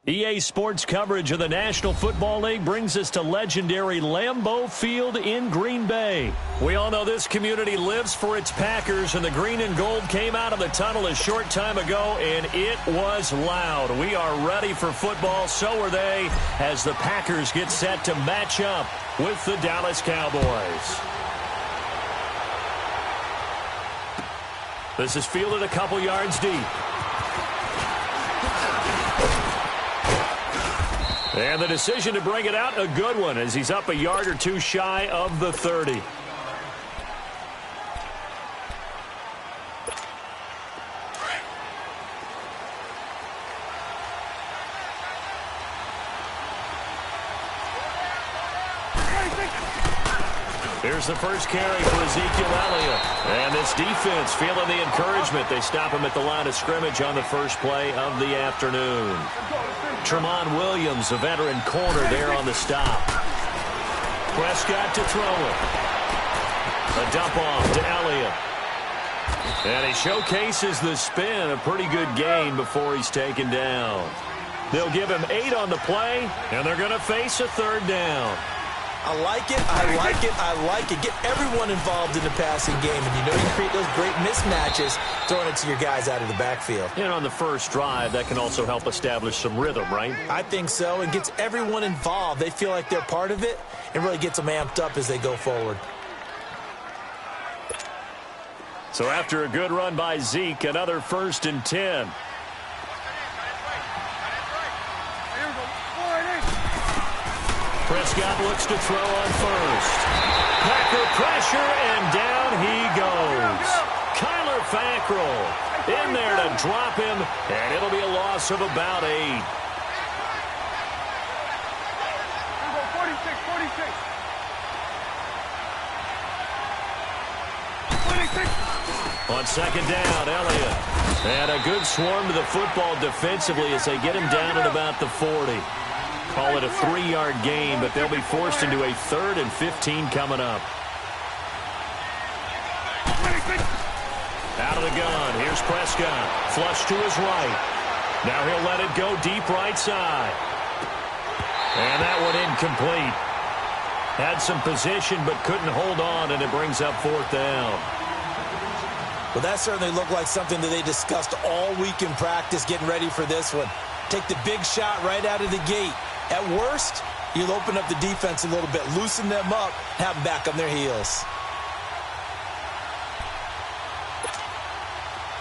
EA Sports coverage of the National Football League brings us to legendary Lambeau Field in Green Bay. We all know this community lives for its Packers, and the green and gold came out of the tunnel a short time ago, and it was loud. We are ready for football, so are they, as the Packers get set to match up with the Dallas Cowboys. This is fielded a couple yards deep. And the decision to bring it out, a good one, as he's up a yard or two shy of the 30. Here's the first carry for Ezekiel Elliott. And this defense feeling the encouragement. They stop him at the line of scrimmage on the first play of the afternoon. Tramon Williams, a veteran corner there on the stop. Prescott to throw it. A dump off to Elliott. And he showcases the spin, a pretty good gain before he's taken down. They'll give him 8 on the play, and they're going to face a third down. I like it, I like it, I like it. Get everyone involved in the passing game, and you know you can create those great mismatches throwing it to your guys out of the backfield. And on the first drive, that can also help establish some rhythm, right? I think so, and gets everyone involved. They feel like they're part of it, and really gets them amped up as they go forward. So after a good run by Zeke, another 1st and 10. Prescott looks to throw on first. Packer pressure, and down he goes. Kyler Fackrell in there to drop him, and it'll be a loss of about 8. 46. On second down, Elliott. And a good swarm to the football defensively as they get him down at about the 40. Call it a 3-yard gain, but they'll be forced into a 3rd and 15 coming up. Out of the gun, here's Prescott. Flush to his right. Now he'll let it go deep right side. And that one incomplete. Had some position, but couldn't hold on, and it brings up 4th down. Well, that certainly looked like something that they discussed all week in practice, getting ready for this one. Take the big shot right out of the gate. At worst, you'll open up the defense a little bit, loosen them up, have them back on their heels.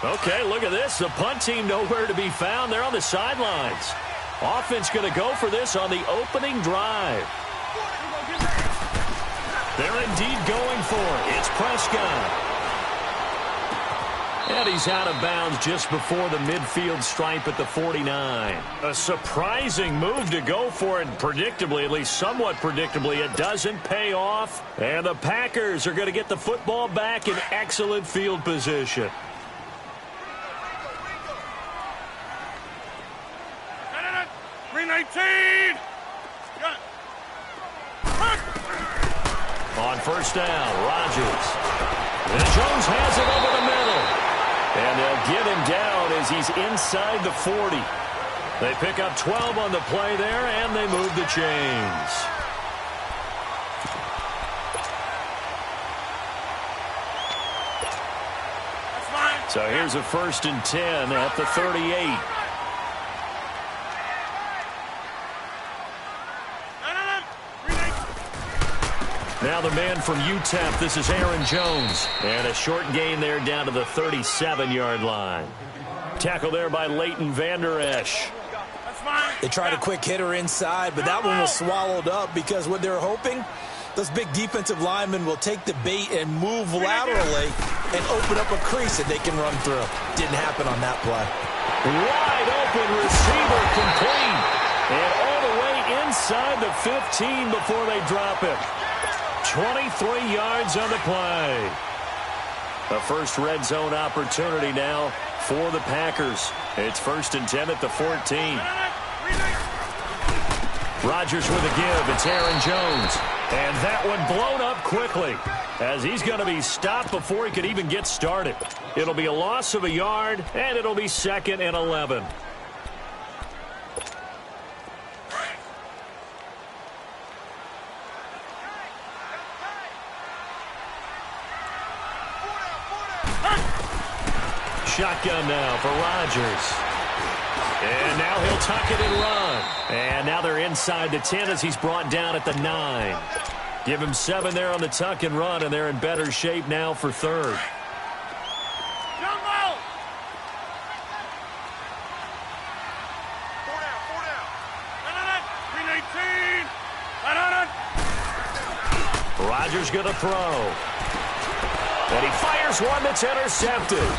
Okay, look at this. The punt team nowhere to be found. They're on the sidelines. Offense going to go for this on the opening drive. They're indeed going for it. It's Prescott. And he's out of bounds just before the midfield stripe at the 49. A surprising move to go for it, predictably, at least somewhat predictably. It doesn't pay off, and the Packers are going to get the football back in excellent field position. On first down, Rodgers. And Jones has it over the middle. And they'll get him down as he's inside the 40. They pick up 12 on the play there, and they move the chains. So here's a 1st and 10 at the 38. Now the man from UTEP, this is Aaron Jones. And a short gain there down to the 37-yard line. Tackle there by Leighton Vander Esch. They tried a quick hitter inside, but that one was swallowed up because what they're hoping, those big defensive linemen will take the bait and move laterally and open up a crease that they can run through. Didn't happen on that play. Wide open receiver complete. And all the way inside the 15 before they drop it. 23 yards on the play. A first red zone opportunity now for the Packers. It's 1st and 10 at the 14. Rodgers with a give. It's Aaron Jones. And that one blown up quickly as he's going to be stopped before he could even get started. It'll be a loss of a yard, and it'll be 2nd and 11. Shotgun now for Rodgers. And now he'll tuck it and run. And now they're inside the 10 as he's brought down at the 9. Give him 7 there on the tuck and run, and they're in better shape now for third. Rodgers going to throw. And he fires one that's intercepted.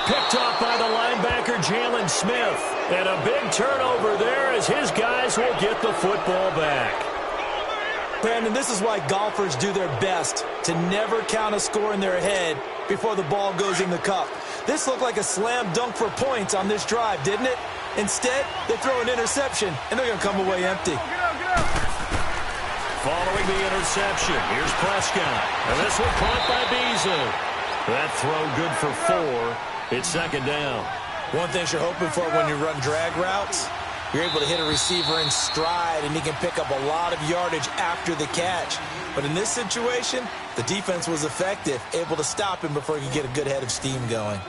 Picked off by the linebacker, Jalen Smith. And a big turnover there as his guys will get the football back. Brandon, this is why golfers do their best to never count a score in their head before the ball goes in the cup. This looked like a slam dunk for points on this drive, didn't it? Instead, they throw an interception, and they're going to come away empty. Following the interception, here's Prescott. And this one caught by Beasley. That throw good for 4. It's second down. One thing you're hoping for when you run drag routes, you're able to hit a receiver in stride, and he can pick up a lot of yardage after the catch. But in this situation, the defense was effective, able to stop him before he could get a good head of steam going.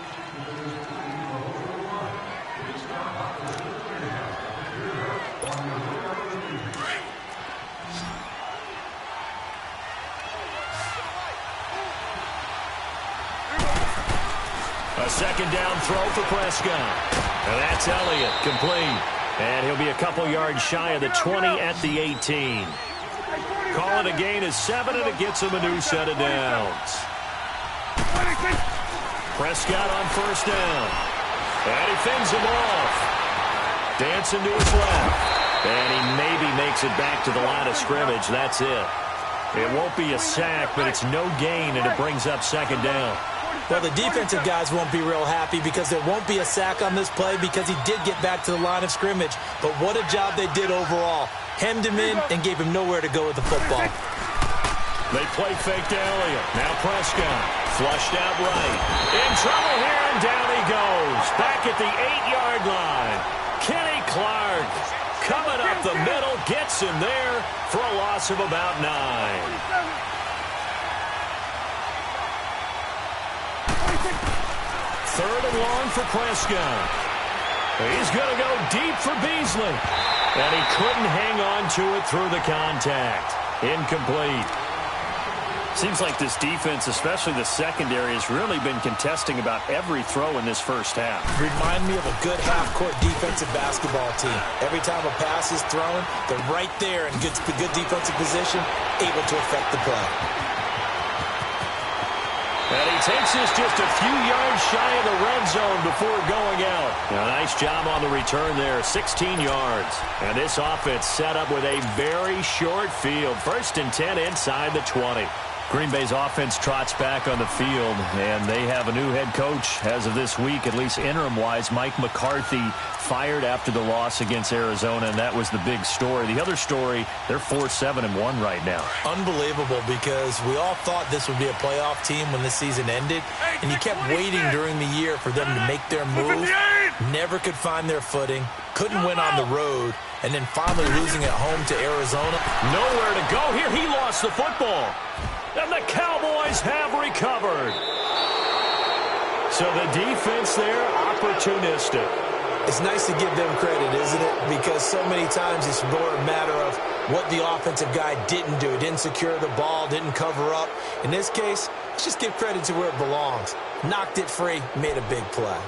A second down throw for Prescott. And that's Elliott, complete. And he'll be a couple yards shy of the 20 at the 18. Call it a gain of 7, and it gets him a new set of downs. Prescott on first down. And he fends him off. Dancing to his left. And he maybe makes it back to the line of scrimmage. That's it. It won't be a sack, but it's no gain, and it brings up second down. Well, the defensive guys won't be real happy because there won't be a sack on this play because he did get back to the line of scrimmage. But what a job they did overall. Hemmed him in and gave him nowhere to go with the football. They play fake to Elliott. Now Prescott. Flushed out right. In trouble here, and down he goes. Back at the 8-yard line. Kenny Clark coming up the middle. Gets him there for a loss of about 9. Third and long for Prescott. He's going to go deep for Beasley. And he couldn't hang on to it through the contact. Incomplete. Seems like this defense, especially the secondary, has really been contesting about every throw in this first half. Remind me of a good half-court defensive basketball team. Every time a pass is thrown, they're right there in good defensive position, able to affect the play. And he takes this just a few yards shy of the red zone before going out. A nice job on the return there, 16 yards. And this offense set up with a very short field. First and 10 inside the 20. Green Bay's offense trots back on the field, and they have a new head coach as of this week, at least interim-wise. Mike McCarthy fired after the loss against Arizona, and that was the big story. The other story, they're 4-7-1 right now. Unbelievable, because we all thought this would be a playoff team when the season ended, and you kept waiting during the year for them to make their move. Never could find their footing, couldn't win on the road, and then finally losing at home to Arizona. Nowhere to go here. He lost the football. And the Cowboys have recovered. So the defense there, opportunistic. It's nice to give them credit, isn't it? Because so many times it's more a matter of what the offensive guy didn't do. Didn't secure the ball, didn't cover up. In this case, let's just give credit to where it belongs. Knocked it free, made a big play.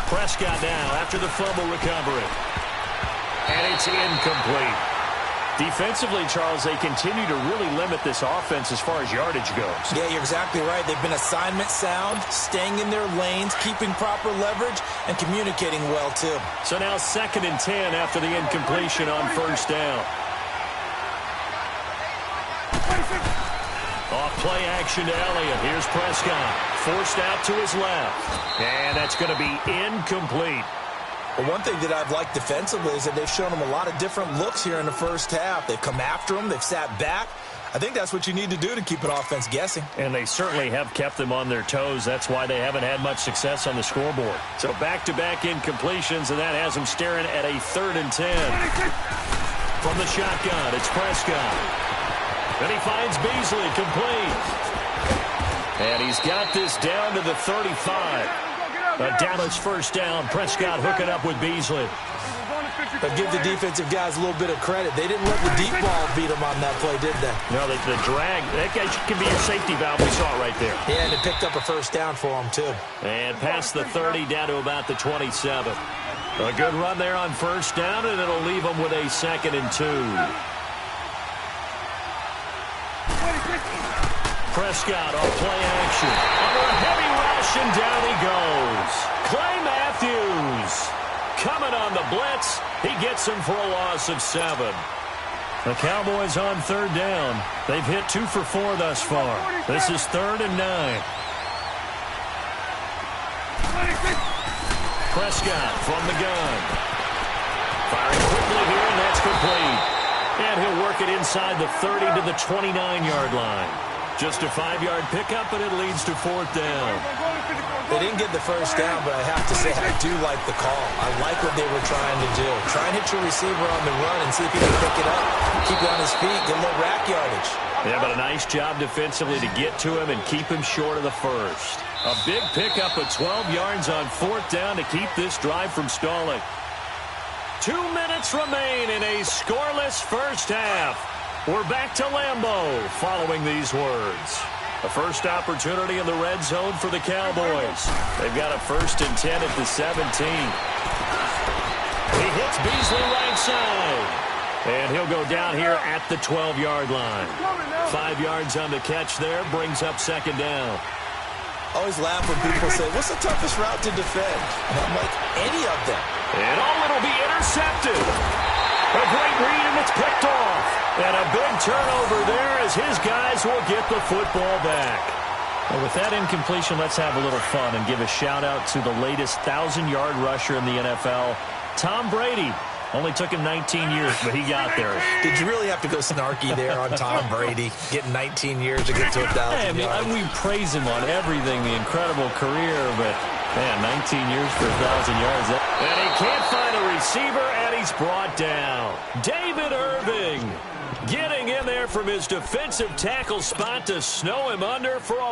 Prescott now after the fumble recovery. And it's incomplete. Defensively, Charles, they continue to really limit this offense as far as yardage goes. Yeah, you're exactly right. They've been assignment sound, staying in their lanes, keeping proper leverage, and communicating well, too. So now 2nd and 10 after the incompletion on first down. Off play action to Elliott. Here's Prescott. Forced out to his left. And that's going to be incomplete. Well, one thing that I've liked defensively is that they've shown him a lot of different looks here in the first half. They've come after him. They've sat back. I think that's what you need to do to keep an offense guessing. And they certainly have kept them on their toes. That's why they haven't had much success on the scoreboard. So back-to-back incompletions, and that has them staring at a 3rd and 10. From the shotgun, it's Prescott. And he finds Beasley complete. And he's got this down to the 35. A Dallas first down. Prescott hooking up with Beasley. But give the defensive guys a little bit of credit. They didn't let the deep ball beat them on that play, did they? No, the drag, that guy can be your safety valve. We saw it right there. Yeah, and it picked up a first down for them, too. And past the 30 down to about the 27. A good run there on first down, and it'll leave them with a 2nd and 2. Prescott on play action. Under a heavy rush, and down he goes. Clay Matthews coming on the blitz. He gets him for a loss of 7. The Cowboys on 3rd down. They've hit 2 for 4 thus far. This is 3rd and 9. Prescott from the gun. Firing quickly here, and that's complete. And he'll work it inside the 30 to the 29-yard line. Just a 5-yard pickup, and it leads to 4th down. They didn't get the first down, but I have to say I do like the call. I like what they were trying to do. Try and hit your receiver on the run and see if he can pick it up. Keep it on his feet, get a little rack yardage. Yeah, but a nice job defensively to get to him and keep him short of the first. A big pickup of 12 yards on 4th down to keep this drive from stalling. 2 minutes remain in a scoreless first half. We're back to Lambeau following these words. A first opportunity in the red zone for the Cowboys. They've got a 1st and 10 at the 17. He hits Beasley right side. And he'll go down here at the 12-yard line. 5 yards on the catch there, brings up 2nd down. I always laugh when people say, what's the toughest route to defend? And I'm like, any of them. And it'll be intercepted. A great read, and it's picked off. And a big turnover there as his guys will get the football back. Well, with that incompletion, let's have a little fun and give a shout-out to the latest 1,000-yard rusher in the NFL, Tom Brady. Only took him 19 years, but he got there. Did you really have to go snarky there on Tom Brady, getting 19 years to get to 1,000 yards? We praise him on everything, the incredible career, but, man, 19 years for 1,000 yards. And he can't find a receiver, and he's brought down. David Irving getting in there from his defensive tackle spot to snow him under for a